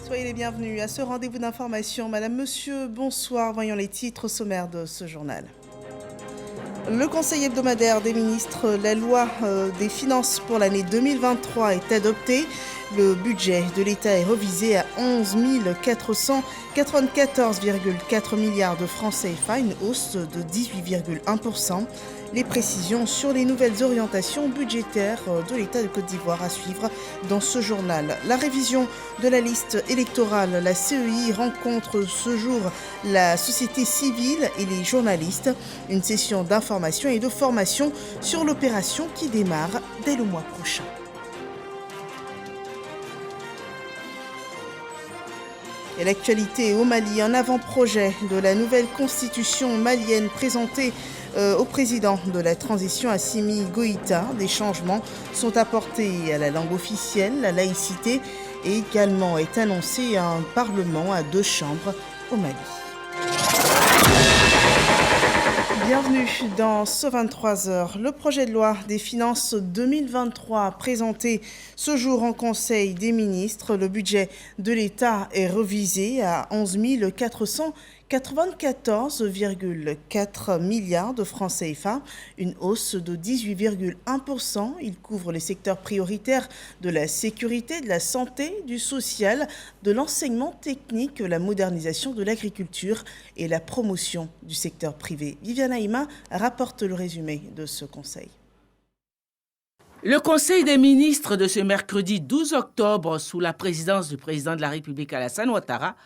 Soyez les bienvenus à ce rendez-vous d'information. Madame, monsieur, bonsoir. Voyons les titres sommaires de ce journal. Le Conseil hebdomadaire des ministres, la loi des finances pour l'année 2023 est adoptée. Le budget de l'État est revisé à 11 494,4 milliards de francs CFA, une hausse de 18,1%. Les précisions sur les nouvelles orientations budgétaires de l'État de Côte d'Ivoire à suivre dans ce journal. La révision de la liste électorale, la CEI rencontre ce jour la société civile et les journalistes. Une session d'information et de formation sur l'opération qui démarre dès le mois prochain. Et l'actualité au Mali, un avant-projet de la nouvelle constitution malienne présentée au président de la transition Assimi Goïta. Des changements sont apportés à la langue officielle, la laïcité et également est annoncé un parlement à 2 chambres au Mali. Bienvenue dans ce 23h. Le projet de loi des finances 2023 présenté ce jour en Conseil des ministres. Le budget de l'État est revisé à 11 494,4 milliards de francs CFA, une hausse de 18,1%. Il couvre les secteurs prioritaires de la sécurité, de la santé, du social, de l'enseignement technique, la modernisation de l'agriculture et la promotion du secteur privé. Viviane Aïma rapporte le résumé de ce conseil. Le Conseil des ministres de ce mercredi 12 octobre, sous la présidence du président de la République Alassane Ouattara,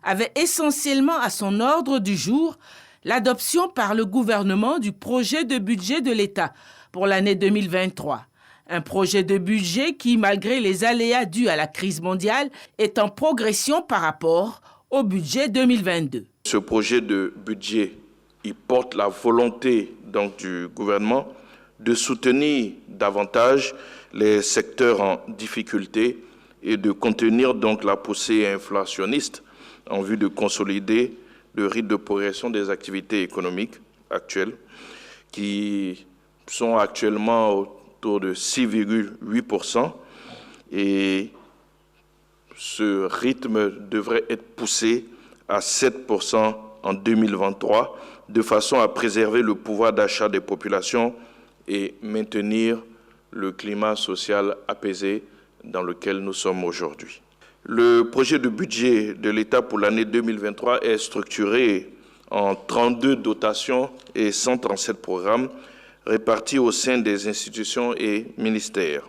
avait essentiellement à son ordre du jour l'adoption par le gouvernement du projet de budget de l'État pour l'année 2023. Un projet de budget qui, malgré les aléas dus à la crise mondiale, est en progression par rapport au budget 2022. Ce projet de budget, il porte la volonté donc, du gouvernement de soutenir davantage les secteurs en difficulté et de contenir donc la poussée inflationniste en vue de consolider le rythme de progression des activités économiques actuelles qui sont actuellement autour de 6,8% et ce rythme devrait être poussé à 7% en 2023 de façon à préserver le pouvoir d'achat des populations et maintenir le climat social apaisé dans lequel nous sommes aujourd'hui. Le projet de budget de l'État pour l'année 2023 est structuré en 32 dotations et 137 programmes répartis au sein des institutions et ministères.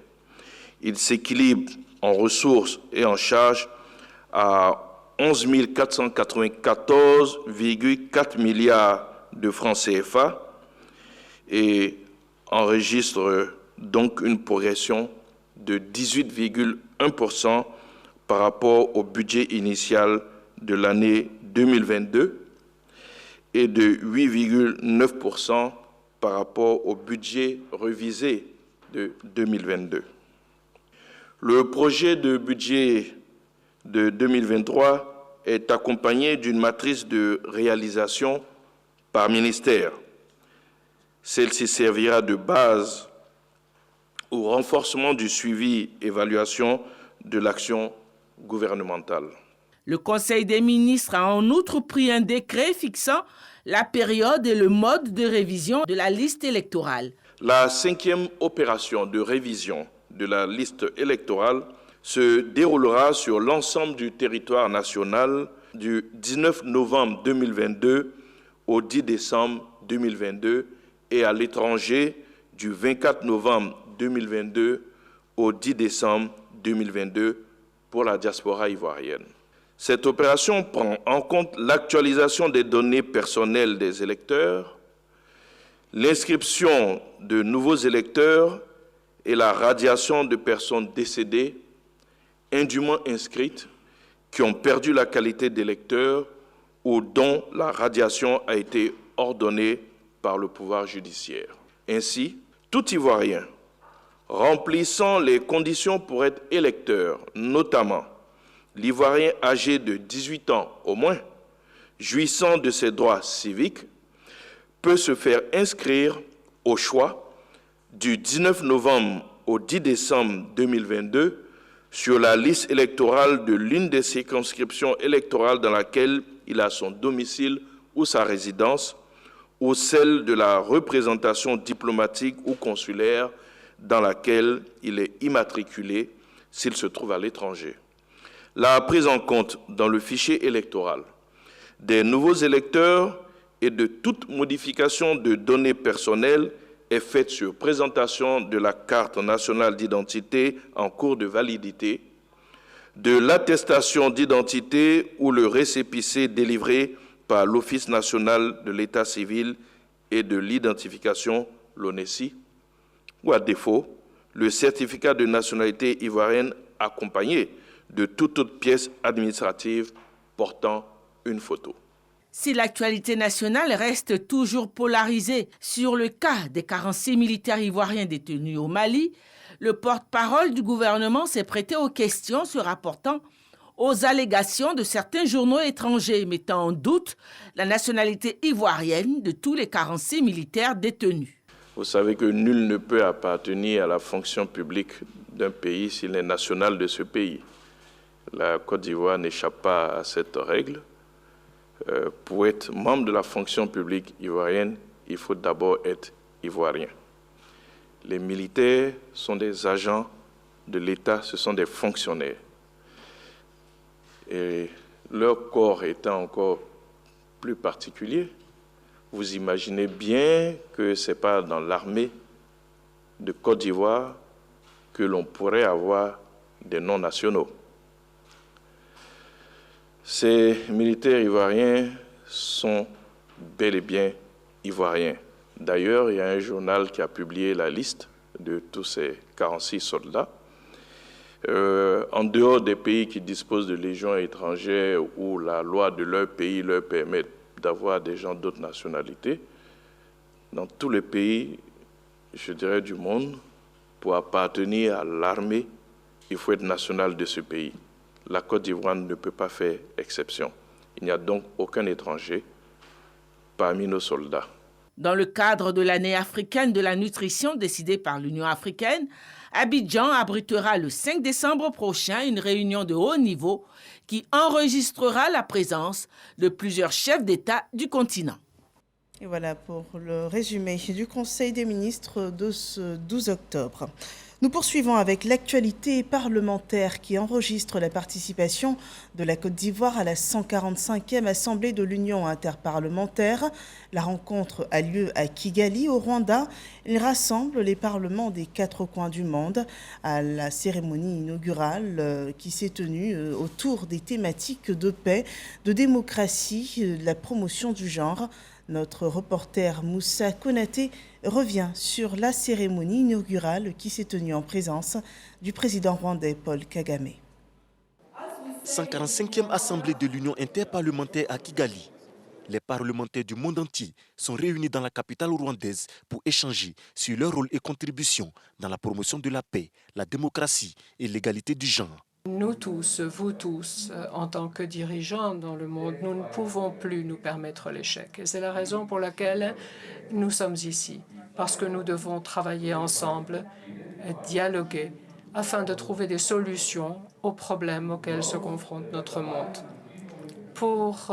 Il s'équilibre en ressources et en charges à 11 494,4 milliards de francs CFA et enregistre donc une progression de 18,1% par rapport au budget initial de l'année 2022 et de 8,9% par rapport au budget révisé de 2022. Le projet de budget de 2023 est accompagné d'une matrice de réalisation par ministère. Celle-ci servira de base au renforcement du suivi-évaluation de l'action gouvernementale. Le Conseil des ministres a en outre pris un décret fixant la période et le mode de révision de la liste électorale. La 5e opération de révision de la liste électorale se déroulera sur l'ensemble du territoire national du 19 novembre 2022 au 10 décembre 2022 et à l'étranger du 24 novembre 2022 au 10 décembre 2022 pour la diaspora ivoirienne. Cette opération prend en compte l'actualisation des données personnelles des électeurs, l'inscription de nouveaux électeurs et la radiation de personnes décédées, indûment inscrites, qui ont perdu la qualité d'électeurs ou dont la radiation a été ordonnée par le pouvoir judiciaire. Ainsi, tout Ivoirien remplissant les conditions pour être électeur, notamment l'Ivoirien âgé de 18 ans au moins, jouissant de ses droits civiques, peut se faire inscrire au choix du 19 novembre au 10 décembre 2022 sur la liste électorale de l'une des circonscriptions électorales dans laquelle il a son domicile ou sa résidence, ou celle de la représentation diplomatique ou consulaire dans laquelle il est immatriculé s'il se trouve à l'étranger. La prise en compte dans le fichier électoral des nouveaux électeurs et de toute modification de données personnelles est faite sur présentation de la carte nationale d'identité en cours de validité, de l'attestation d'identité ou le récépissé délivré par l'Office national de l'état civil et de l'identification, l'ONESI, ou à défaut, le certificat de nationalité ivoirienne accompagné de toute autre pièce administrative portant une photo. Si l'actualité nationale reste toujours polarisée sur le cas des 46 militaires ivoiriens détenus au Mali, le porte-parole du gouvernement s'est prêté aux questions se rapportant aux allégations de certains journaux étrangers mettant en doute la nationalité ivoirienne de tous les 46 militaires détenus. Vous savez que nul ne peut appartenir à la fonction publique d'un pays s'il est national de ce pays. La Côte d'Ivoire n'échappe pas à cette règle. Pour être membre de la fonction publique ivoirienne, il faut d'abord être ivoirien. Les militaires sont des agents de l'État, ce sont des fonctionnaires. Et leur corps étant encore plus particulier, vous imaginez bien que ce n'est pas dans l'armée de Côte d'Ivoire que l'on pourrait avoir des non-nationaux. Ces militaires ivoiriens sont bel et bien ivoiriens. D'ailleurs, il y a un journal qui a publié la liste de tous ces 46 soldats. En dehors des pays qui disposent de légions étrangères où la loi de leur pays leur permet d'avoir des gens d'autres nationalités, dans tous les pays, je dirais, du monde, pour appartenir à l'armée, il faut être national de ce pays. La Côte d'Ivoire ne peut pas faire exception. Il n'y a donc aucun étranger parmi nos soldats. Dans le cadre de l'année africaine de la nutrition décidée par l'Union africaine, Abidjan abritera le 5 décembre prochain une réunion de haut niveau qui enregistrera la présence de plusieurs chefs d'État du continent. Et voilà pour le résumé du Conseil des ministres de ce 12 octobre. Nous poursuivons avec l'actualité parlementaire qui enregistre la participation de la Côte d'Ivoire à la 145e Assemblée de l'Union interparlementaire. La rencontre a lieu à Kigali, au Rwanda. Elle rassemble les parlements des 4 coins du monde à la cérémonie inaugurale qui s'est tenue autour des thématiques de paix, de démocratie, de la promotion du genre. Notre reporter Moussa Konaté revient sur la cérémonie inaugurale qui s'est tenue en présence du président rwandais Paul Kagame. 145e Assemblée de l'Union interparlementaire à Kigali. Les parlementaires du monde entier sont réunis dans la capitale rwandaise pour échanger sur leur rôle et contribution dans la promotion de la paix, la démocratie et l'égalité du genre. Nous tous, vous tous, en tant que dirigeants dans le monde, nous ne pouvons plus nous permettre l'échec. Et c'est la raison pour laquelle nous sommes ici, parce que nous devons travailler ensemble, dialoguer, afin de trouver des solutions aux problèmes auxquels se confronte notre monde, pour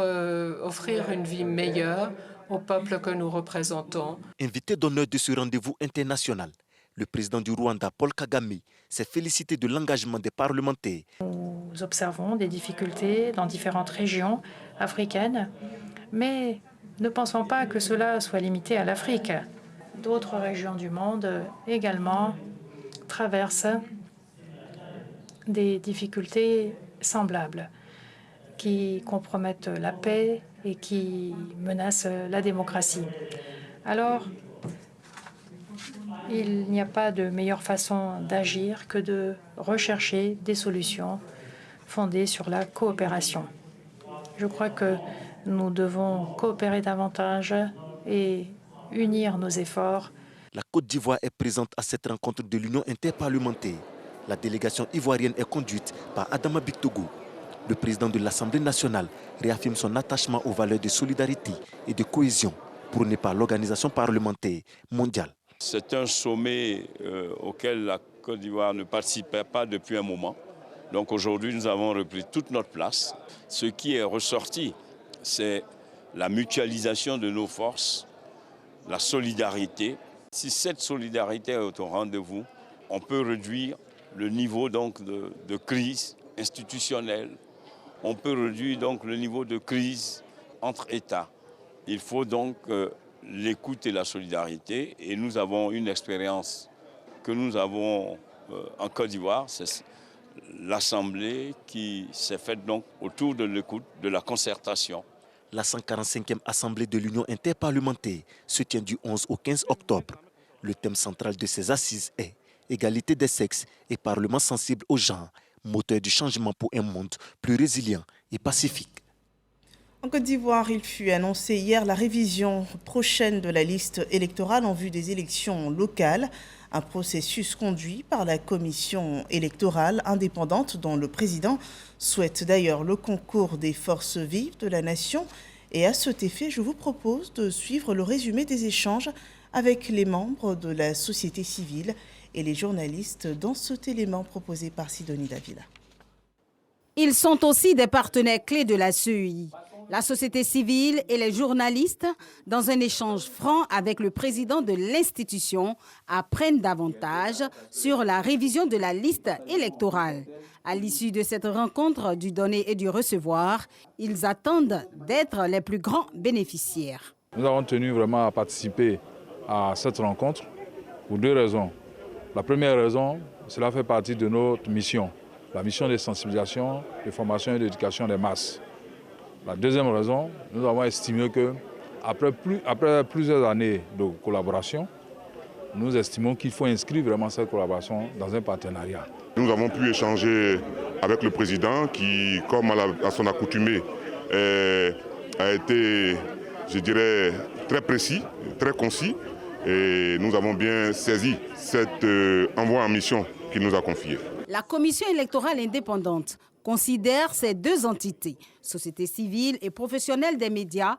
offrir une vie meilleure au peuple que nous représentons. Invité d'honneur de ce rendez-vous international, le président du Rwanda, Paul Kagame, s'est félicité de l'engagement des parlementaires. Nous observons des difficultés dans différentes régions africaines, mais ne pensons pas que cela soit limité à l'Afrique. D'autres régions du monde également traversent des difficultés semblables qui compromettent la paix et qui menacent la démocratie. Alors, il n'y a pas de meilleure façon d'agir que de rechercher des solutions fondées sur la coopération. Je crois que nous devons coopérer davantage et unir nos efforts. La Côte d'Ivoire est présente à cette rencontre de l'Union interparlementaire. La délégation ivoirienne est conduite par Adama Bictogo. Le président de l'Assemblée nationale réaffirme son attachement aux valeurs de solidarité et de cohésion prônées par l'Organisation parlementaire mondiale. C'est un sommet auquel la Côte d'Ivoire ne participait pas depuis un moment. Donc aujourd'hui, nous avons repris toute notre place. Ce qui est ressorti, c'est la mutualisation de nos forces, la solidarité. Si cette solidarité est au rendez-vous, on peut réduire le niveau donc de crise institutionnelle. On peut réduire donc le niveau de crise entre États. Il faut donc l'écoute et la solidarité. Et nous avons une expérience que nous avons en Côte d'Ivoire, c'est l'Assemblée qui s'est faite donc autour de l'écoute, de la concertation. La 145e Assemblée de l'Union interparlementaire se tient du 11 au 15 octobre. Le thème central de ces assises est égalité des sexes et parlement sensible au genre, moteur du changement pour un monde plus résilient et pacifique. En Côte d'Ivoire, il fut annoncé hier la révision prochaine de la liste électorale en vue des élections locales. Un processus conduit par la commission électorale indépendante dont le président souhaite d'ailleurs le concours des forces vives de la nation. Et à cet effet, je vous propose de suivre le résumé des échanges avec les membres de la société civile et les journalistes dans cet élément proposé par Sidonie Davila. Ils sont aussi des partenaires clés de la CEI. La société civile et les journalistes, dans un échange franc avec le président de l'institution, apprennent davantage sur la révision de la liste électorale. À l'issue de cette rencontre du donner et du recevoir, ils attendent d'être les plus grands bénéficiaires. Nous avons tenu vraiment à participer à cette rencontre pour deux raisons. La première raison, cela fait partie de notre mission, la mission de sensibilisation, de formation et d'éducation des masses. La deuxième raison, nous avons estimé qu'après plusieurs années de collaboration, nous estimons qu'il faut inscrire vraiment cette collaboration dans un partenariat. Nous avons pu échanger avec le président qui, comme à son accoutumée, a été, je dirais, très précis, très concis. Et nous avons bien saisi cet envoi en mission qu'il nous a confié. La commission électorale indépendante considère ces deux entités, société civile et professionnels des médias,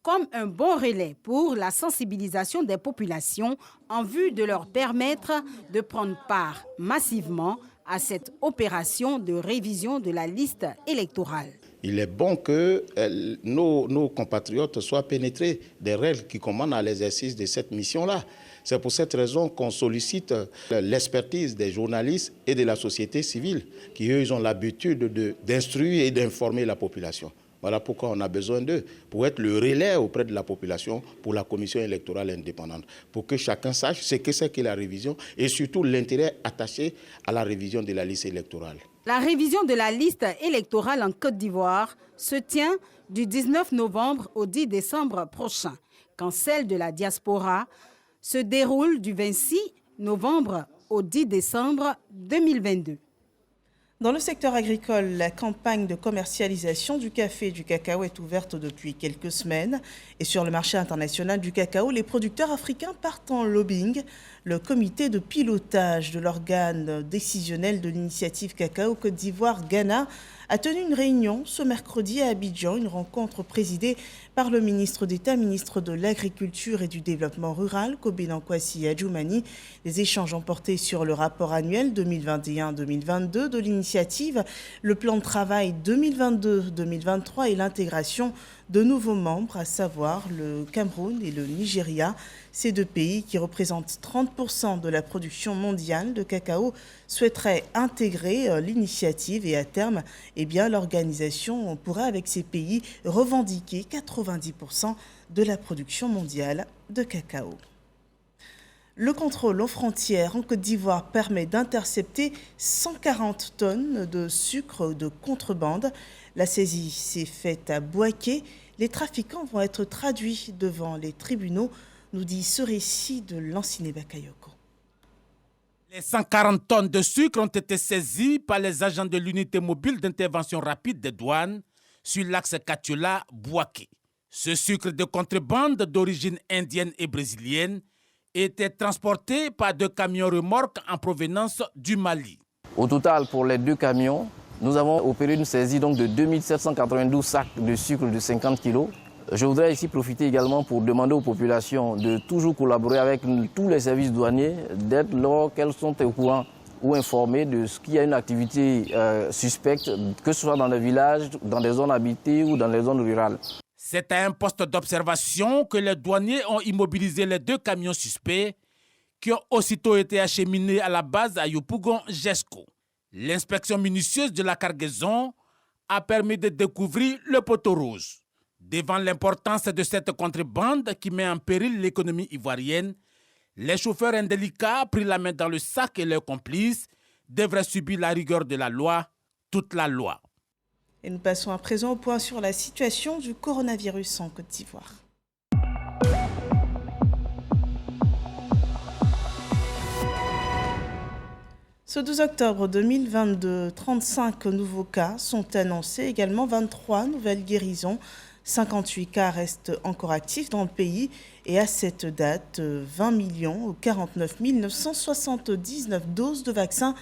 comme un bon relais pour la sensibilisation des populations en vue de leur permettre de prendre part massivement à cette opération de révision de la liste électorale. Il est bon que nos compatriotes soient pénétrés des règles qui commandent à l'exercice de cette mission-là. C'est pour cette raison qu'on sollicite l'expertise des journalistes et de la société civile, qui eux, ils ont l'habitude d'instruire et d'informer la population. Voilà pourquoi on a besoin d'eux, pour être le relais auprès de la population pour la commission électorale indépendante, pour que chacun sache ce que c'est que la révision et surtout l'intérêt attaché à la révision de la liste électorale. La révision de la liste électorale en Côte d'Ivoire se tient du 19 novembre au 10 décembre prochain, quand celle de la diaspora se déroule du 26 novembre au 10 décembre 2022. Dans le secteur agricole, la campagne de commercialisation du café et du cacao est ouverte depuis quelques semaines. Et sur le marché international du cacao, les producteurs africains partent en lobbying. Le comité de pilotage de l'organe décisionnel de l'initiative Cacao Côte d'Ivoire-Ghana a tenu une réunion ce mercredi à Abidjan, une rencontre présidée par le ministre d'État, ministre de l'Agriculture et du Développement rural, Kobena Kwasi Adjoumani. Les échanges ont porté sur le rapport annuel 2021-2022 de l'initiative, le plan de travail 2022-2023 et l'intégration de nouveaux membres, à savoir le Cameroun et le Nigeria. Ces deux pays, qui représentent 30% de la production mondiale de cacao, souhaiteraient intégrer l'initiative et à terme, l'organisation pourrait avec ces pays revendiquer 90% de la production mondiale de cacao. Le contrôle aux frontières en Côte d'Ivoire permet d'intercepter 140 tonnes de sucre de contrebande. La saisie s'est faite à Bouaké. Les trafiquants vont être traduits devant les tribunaux, nous dit ce récit de Lanciné Bakayoko. Les 140 tonnes de sucre ont été saisies par les agents de l'unité mobile d'intervention rapide des douanes sur l'axe Katiola-Bouaké. Ce sucre de contrebande d'origine indienne et brésilienne était transporté par 2 camions remorques en provenance du Mali. Au total, pour les 2 camions, nous avons opéré une saisie donc de 2792 sacs de sucre de 50 kg. Je voudrais ici profiter également pour demander aux populations de toujours collaborer avec tous les services douaniers, d'être lorsqu'elles sont au courant ou informer de ce qu'il y a une activité suspecte, que ce soit dans les villages, dans des zones habitées ou dans les zones rurales. C'est à un poste d'observation que les douaniers ont immobilisé les 2 camions suspects qui ont aussitôt été acheminés à la base à Yopougon-Jesco. L'inspection minutieuse de la cargaison a permis de découvrir le poteau rose. Devant l'importance de cette contrebande qui met en péril l'économie ivoirienne, les chauffeurs indélicats pris la main dans le sac et leurs complices devraient subir la rigueur de la loi, toute la loi. Et nous passons à présent au point sur la situation du coronavirus en Côte d'Ivoire. Ce 12 octobre 2022, 35 nouveaux cas sont annoncés, également 23 nouvelles guérisons. 58 cas restent encore actifs dans le pays et à cette date, 20 49 979 doses de vaccins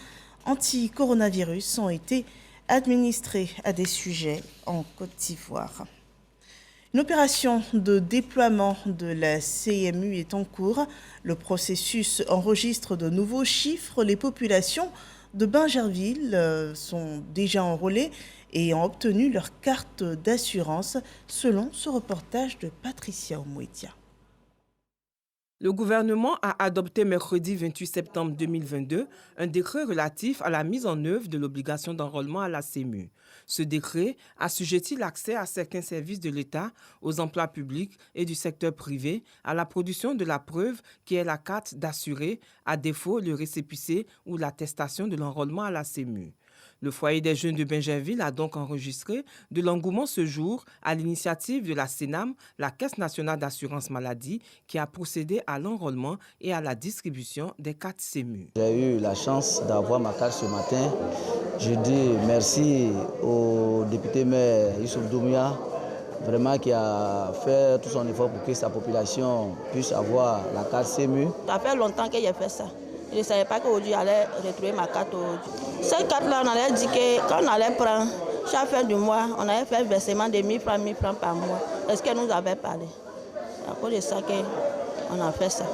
anti-coronavirus ont été administrées à des sujets en Côte d'Ivoire. Une opération de déploiement de la CMU est en cours. Le processus enregistre de nouveaux chiffres. Les populations de Bingerville sont déjà enrôlées et ont obtenu leur carte d'assurance, selon ce reportage de Patricia Omouedia. Le gouvernement a adopté mercredi 28 septembre 2022 un décret relatif à la mise en œuvre de l'obligation d'enrôlement à la CMU. Ce décret assujettit l'accès à certains services de l'État, aux emplois publics et du secteur privé à la production de la preuve qui est la carte d'assuré, à défaut le récépissé ou l'attestation de l'enrôlement à la CMU. Le foyer des jeunes de Bingerville a donc enregistré de l'engouement ce jour à l'initiative de la CNAM, la Caisse nationale d'assurance maladie, qui a procédé à l'enrôlement et à la distribution des cartes CMU. J'ai eu la chance d'avoir ma carte ce matin. Je dis merci au député maire Youssouf Doumbia, vraiment qui a fait tout son effort pour que sa population puisse avoir la carte CMU. Ça fait longtemps que j'ai fait ça. Je ne savais pas qu'aujourd'hui j'allais retrouver ma carte aujourd'hui. Cette carte-là, on allait dire que quand on allait prendre, chaque fin du mois, on allait faire un versement de 1000 francs par mois. Est-ce qu'elle nous avait parlé? C'est à cause de ça qu'on a fait ça.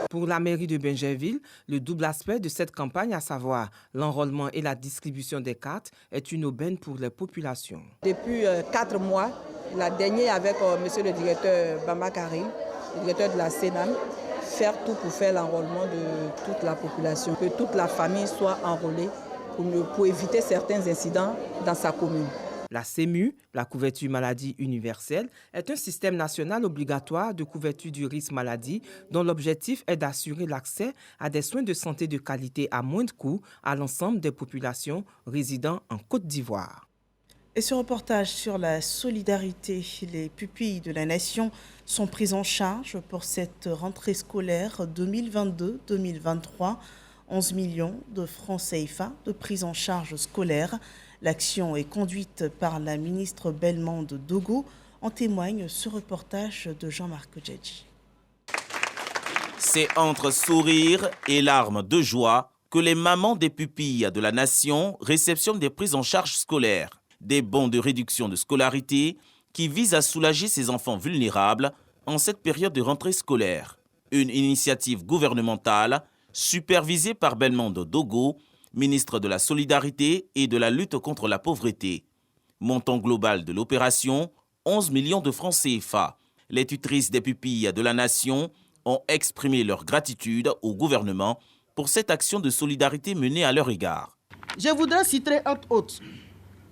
Pour la mairie de Bingerville, le double aspect de cette campagne, à savoir l'enrôlement et la distribution des cartes, est une aubaine pour les populations. Depuis 4 mois, la dernière avec monsieur le directeur Bamba Karim, le directeur de la CNAM, faire tout pour faire l'enrôlement de toute la population, que toute la famille soit enrôlée pour éviter certains incidents dans sa commune. La CMU, la couverture maladie universelle, est un système national obligatoire de couverture du risque maladie dont l'objectif est d'assurer l'accès à des soins de santé de qualité à moindre coût à l'ensemble des populations résidant en Côte d'Ivoire. Et ce reportage sur la solidarité, les pupilles de la nation sont prises en charge pour cette rentrée scolaire 2022-2023. 11 millions de francs CFA de prise en charge scolaire. L'action est conduite par la ministre Belmondo Dogo. En témoigne ce reportage de Jean-Marc Djedji. C'est entre sourires et larmes de joie que les mamans des pupilles de la nation réceptionnent des prises en charge scolaires. Des bons de réduction de scolarité qui visent à soulager ces enfants vulnérables en cette période de rentrée scolaire. Une initiative gouvernementale supervisée par Belmondo Dogo, ministre de la Solidarité et de la lutte contre la pauvreté. Montant global de l'opération, 11 millions de francs CFA. Les tutrices des pupilles de la nation ont exprimé leur gratitude au gouvernement pour cette action de solidarité menée à leur égard. Je voudrais citer entre autres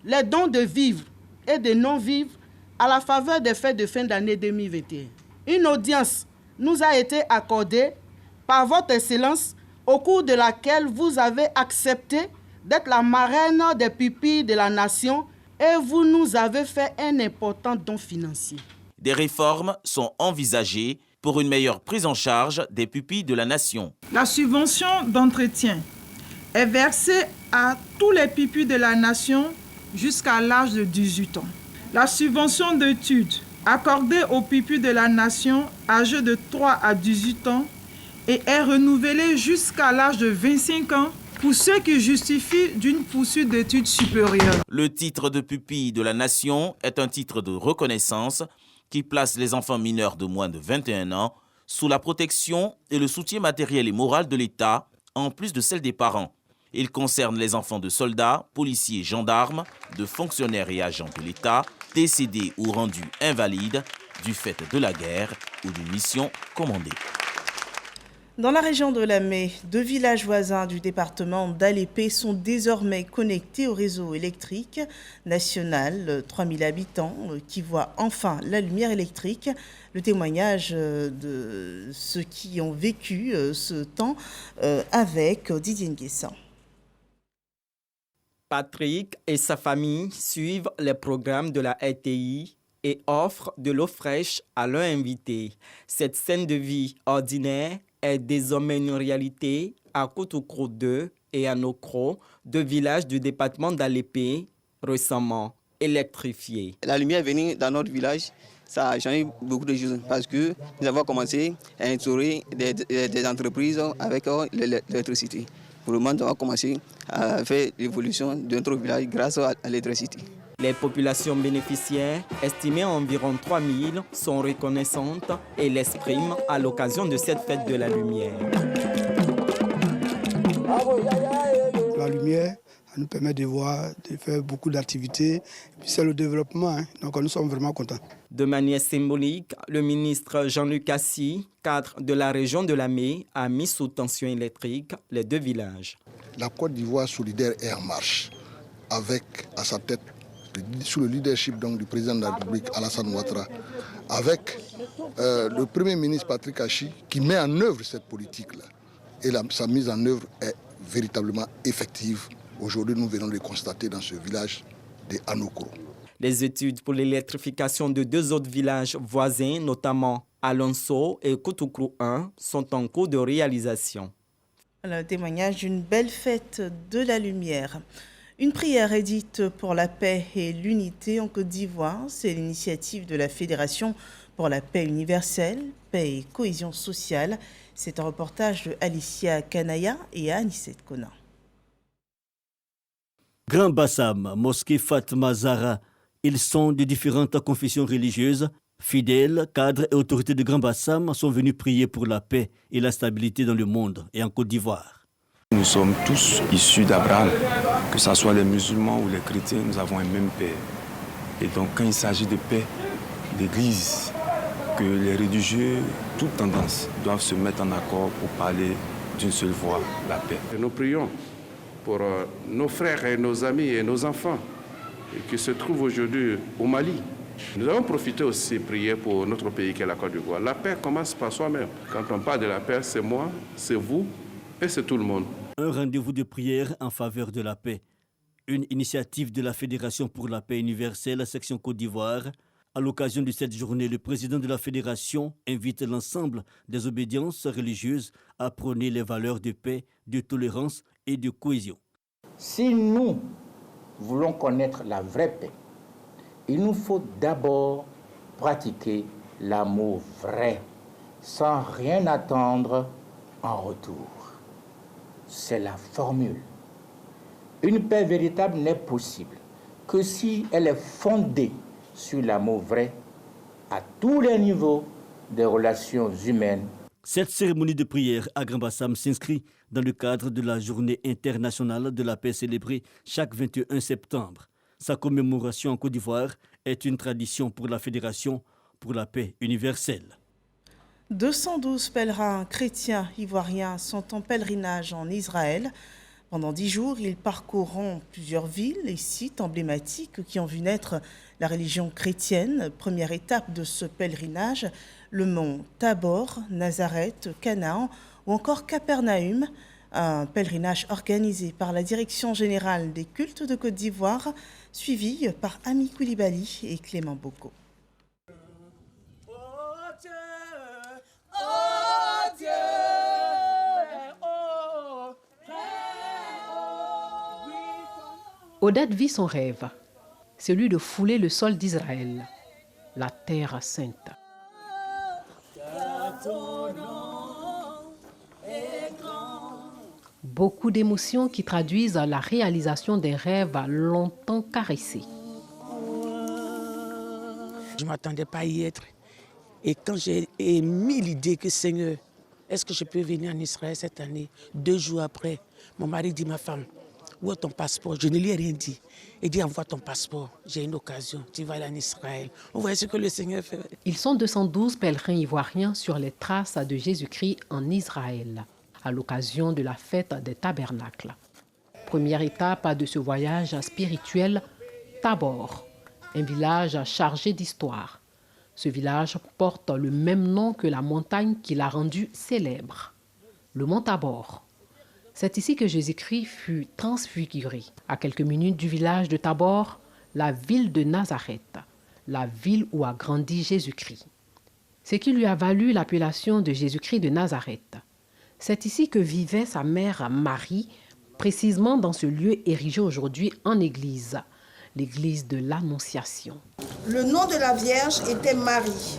les dons de vivres et de non-vivres à la faveur des fêtes de fin d'année 2021. Une audience nous a été accordée par votre Excellence, au cours de laquelle vous avez accepté d'être la marraine des pupilles de la nation et vous nous avez fait un important don financier. Des réformes sont envisagées pour une meilleure prise en charge des pupilles de la nation. La subvention d'entretien est versée à tous les pupilles de la nation jusqu'à l'âge de 18 ans. La subvention d'études accordée aux pupilles de la nation âgés de 3 à 18 ans et est renouvelée jusqu'à l'âge de 25 ans pour ceux qui justifient d'une poursuite d'études supérieures. Le titre de pupille de la nation est un titre de reconnaissance qui place les enfants mineurs de moins de 21 ans sous la protection et le soutien matériel et moral de l'État, en plus de celle des parents. Il concerne les enfants de soldats, policiers, gendarmes, de fonctionnaires et agents de l'État, décédés ou rendus invalides du fait de la guerre ou d'une mission commandée. Dans la région de Lamé, 2 villages voisins du département d'Alépé sont désormais connectés au réseau électrique national, 3000 habitants qui voient enfin la lumière électrique. Le témoignage de ceux qui ont vécu ce temps avec Didier Nguessan. Patrick et sa famille suivent les programmes de la RTI et offrent de l'eau fraîche à leurs invités. Cette scène de vie ordinaire est désormais une réalité à Koutoukro 2 et à Nokro, 2 villages du département d'Alépé, récemment électrifiés. La lumière est venue dans notre village, ça a changé beaucoup de choses parce que nous avons commencé à instaurer des entreprises avec l'électricité. Pour le moment, nous avons commencé à faire l'évolution de notre village grâce à l'électricité. Les populations bénéficiaires, estimées à environ 3000, sont reconnaissantes et l'expriment à l'occasion de cette fête de la lumière. La lumière nous permet de voir, de faire beaucoup d'activités. C'est le développement, donc nous sommes vraiment contents. De manière symbolique, le ministre Jean-Luc Assis, cadre de la région de Lamé, a mis sous tension électrique les 2 villages. La Côte d'Ivoire solidaire est en marche, avec à sa tête, sous le leadership donc, du président de la République, Alassane Ouattara, avec le Premier ministre Patrick Achi, qui met en œuvre cette politique-là. Et sa mise en œuvre est véritablement effective. Aujourd'hui, nous venons de le constater dans ce village de Anokro. Les études pour l'électrification de 2 autres villages voisins, notamment Alonso et Koutoukro 1, sont en cours de réalisation. Le témoignage d'une belle fête de la lumière. Une prière est dite pour la paix et l'unité en Côte d'Ivoire. C'est l'initiative de la Fédération pour la paix universelle, paix et cohésion sociale. C'est un reportage de Alicia Kanaya et Anissette Kona. Grand Bassam, mosquée Fatma Zahra, ils sont de différentes confessions religieuses. Fidèles, cadres et autorités de Grand Bassam sont venus prier pour la paix et la stabilité dans le monde et en Côte d'Ivoire. Nous sommes tous issus d'Abraham, que ce soit les musulmans ou les chrétiens, nous avons un même Père. Et donc quand il s'agit de paix, d'église, que les religieux, toutes tendances, doivent se mettre en accord pour parler d'une seule voix, la paix. Et nous prions pour nos frères et nos amis et nos enfants qui se trouvent aujourd'hui au Mali. Nous avons profité aussi de prier pour notre pays qui est la Côte d'Ivoire. La paix commence par soi-même. Quand on parle de la paix, c'est moi, c'est vous et c'est tout le monde. Un rendez-vous de prière en faveur de la paix. Une initiative de la Fédération pour la paix universelle, section Côte d'Ivoire. À l'occasion de cette journée, le président de la Fédération invite l'ensemble des obédiences religieuses à prôner les valeurs de paix, de tolérance et de cohésion. Si nous voulons connaître la vraie paix, il nous faut d'abord pratiquer l'amour vrai, sans rien attendre en retour. C'est la formule. Une paix véritable n'est possible que si elle est fondée sur l'amour vrai à tous les niveaux des relations humaines. Cette cérémonie de prière à Grand Bassam s'inscrit dans le cadre de la Journée internationale de la paix célébrée chaque 21 septembre. Sa commémoration en Côte d'Ivoire est une tradition pour la Fédération pour la paix universelle. 212 pèlerins chrétiens ivoiriens sont en pèlerinage en Israël. Pendant 10 jours, ils parcourront plusieurs villes et sites emblématiques qui ont vu naître la religion chrétienne. Première étape de ce pèlerinage, le mont Tabor, Nazareth, Canaan ou encore Capernaum. Un pèlerinage organisé par la Direction générale des cultes de Côte d'Ivoire, suivi par Ami Koulibaly et Clément Boko. Odette vit son rêve, celui de fouler le sol d'Israël, la terre sainte. Beaucoup d'émotions qui traduisent la réalisation des rêves longtemps caressés. Je ne m'attendais pas à y être. Et quand j'ai émis l'idée que Seigneur, est-ce que je peux venir en Israël cette année? 2 jours après, mon mari dit, ma femme, où est ton passeport? Je ne lui ai rien dit. Il dit, envoie ton passeport, j'ai une occasion, tu vas aller en Israël. Vous voyez ce que le Seigneur fait. Ils sont 212 pèlerins ivoiriens sur les traces de Jésus-Christ en Israël, à l'occasion de la fête des tabernacles. Première étape de ce voyage spirituel, Tabor, un village chargé d'histoire. Ce village porte le même nom que la montagne qui l'a rendu célèbre, le mont Tabor. C'est ici que Jésus-Christ fut transfiguré. À quelques minutes du village de Tabor, la ville de Nazareth, la ville où a grandi Jésus-Christ. Ce qui lui a valu l'appellation de Jésus-Christ de Nazareth. C'est ici que vivait sa mère Marie, précisément dans ce lieu érigé aujourd'hui en église, l'église de l'Annonciation. Le nom de la Vierge était Marie.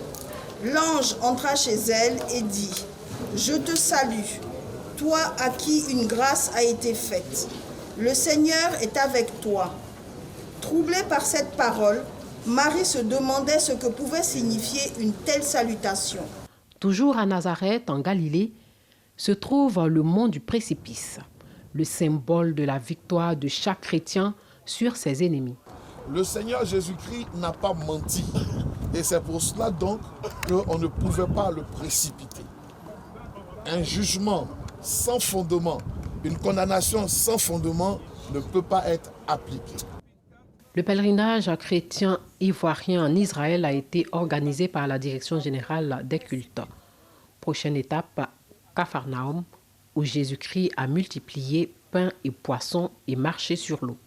L'ange entra chez elle et dit, « Je te salue, toi à qui une grâce a été faite. Le Seigneur est avec toi. » Troublée par cette parole, Marie se demandait ce que pouvait signifier une telle salutation. Toujours à Nazareth, en Galilée, se trouve le mont du précipice, le symbole de la victoire de chaque chrétien sur ses ennemis. Le Seigneur Jésus-Christ n'a pas menti. Et c'est pour cela donc qu'on ne pouvait pas le précipiter. Un jugement sans fondement, une condamnation sans fondement ne peut pas être appliquée. Le pèlerinage chrétien ivoirien en Israël a été organisé par la Direction générale des cultes. Prochaine étape, Capharnaüm, où Jésus-Christ a multiplié pain et poissons et marché sur l'eau.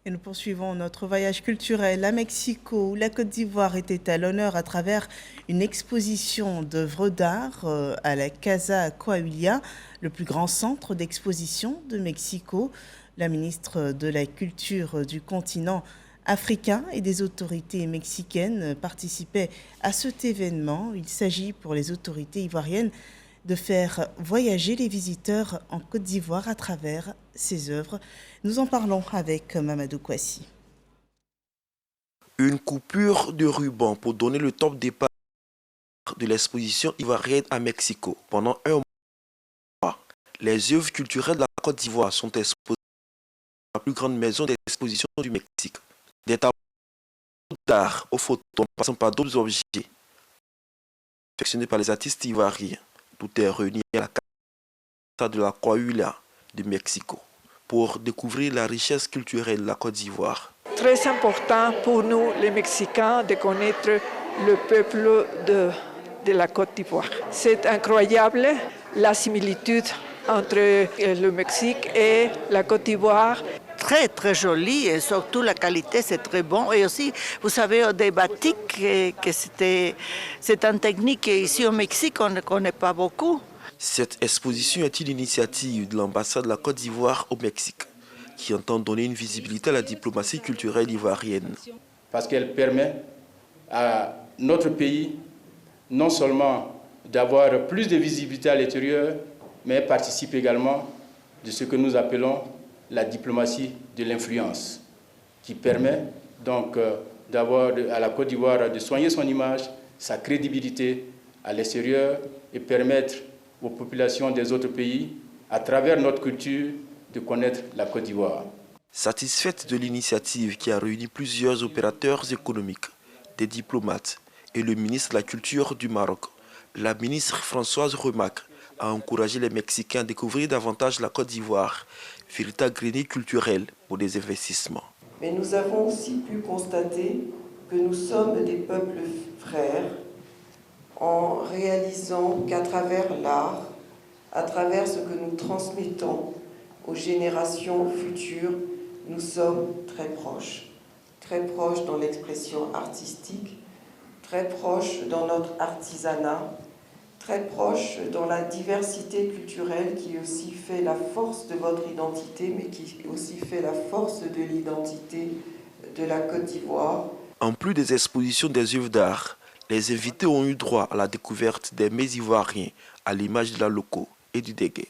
Et nous poursuivons notre voyage culturel à Mexico, où la Côte d'Ivoire était à l'honneur à travers une exposition d'œuvres d'art à la Casa Coahuila, le plus grand centre d'exposition de Mexico. La ministre de la Culture du continent africain et des autorités mexicaines participaient à cet événement. Il s'agit pour les autorités ivoiriennes de faire voyager les visiteurs en Côte d'Ivoire à travers ces œuvres. Nous en parlons avec Mamadou Kouassi. Une coupure de ruban pour donner le top départ de l'exposition ivoirienne à Mexico. Pendant un mois, les œuvres culturelles de la Côte d'Ivoire sont exposées dans la plus grande maison d'exposition du Mexique. Des tableaux d'art aux photos, passant par d'autres objets, affectionnés par les artistes ivoiriens. Tout est réuni à la Casa de la Coahuila de Mexico pour découvrir la richesse culturelle de la Côte d'Ivoire. Très important pour nous, les Mexicains, de connaître le peuple de la Côte d'Ivoire. C'est incroyable la similitude entre le Mexique et la Côte d'Ivoire. Très très joli et surtout la qualité c'est très bon et aussi vous savez des batiks que c'est une technique ici au Mexique on ne connaît pas beaucoup. Cette exposition est une initiative de l'ambassade de la Côte d'Ivoire au Mexique qui entend donner une visibilité à la diplomatie culturelle ivoirienne. Parce qu'elle permet à notre pays non seulement d'avoir plus de visibilité à l'extérieur, mais participe également de ce que nous appelons la diplomatie de l'influence, qui permet donc d'avoir à la Côte d'Ivoire de soigner son image, sa crédibilité à l'extérieur et permettre aux populations des autres pays, à travers notre culture, de connaître la Côte d'Ivoire. Satisfaite de l'initiative qui a réuni plusieurs opérateurs économiques, des diplomates et le ministre de la Culture du Maroc, la ministre Françoise Remac a encouragé les Mexicains à découvrir davantage la Côte d'Ivoire, véritable grenier culturel pour des investissements. Mais nous avons aussi pu constater que nous sommes des peuples frères en réalisant qu'à travers l'art, à travers ce que nous transmettons aux générations futures, nous sommes très proches dans l'expression artistique, très proches dans notre artisanat, très proche dans la diversité culturelle qui aussi fait la force de votre identité, mais qui aussi fait la force de l'identité de la Côte d'Ivoire. En plus des expositions des œuvres d'art, les invités ont eu droit à la découverte des mets ivoiriens, à l'image de la loco et du dégué.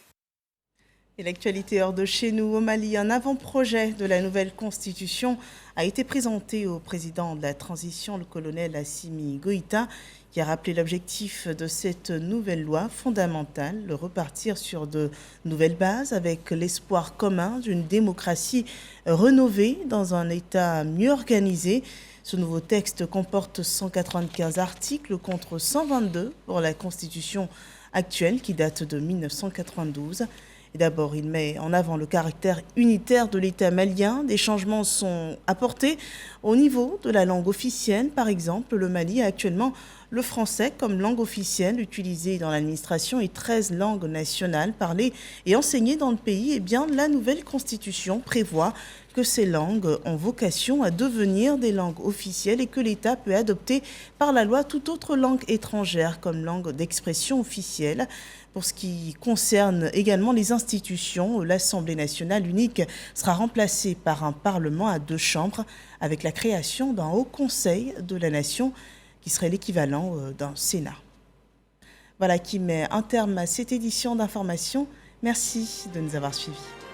Et l'actualité hors de chez nous, au Mali, un avant-projet de la nouvelle constitution a été présenté au président de la transition, le colonel Assimi Goïta, qui a rappelé l'objectif de cette nouvelle loi fondamentale, le repartir sur de nouvelles bases avec l'espoir commun d'une démocratie rénovée dans un État mieux organisé. Ce nouveau texte comporte 195 articles contre 122 pour la constitution actuelle qui date de 1992. Et d'abord, il met en avant le caractère unitaire de l'État malien. Des changements sont apportés au niveau de la langue officielle. Par exemple, le Mali a actuellement le français comme langue officielle utilisée dans l'administration et 13 langues nationales parlées et enseignées dans le pays. Eh bien, la nouvelle constitution prévoit que ces langues ont vocation à devenir des langues officielles et que l'État peut adopter par la loi toute autre langue étrangère comme langue d'expression officielle. Pour ce qui concerne également les institutions, l'Assemblée nationale unique sera remplacée par un Parlement à 2 chambres avec la création d'un Haut Conseil de la Nation qui serait l'équivalent d'un Sénat. Voilà qui met un terme à cette édition d'information. Merci de nous avoir suivis.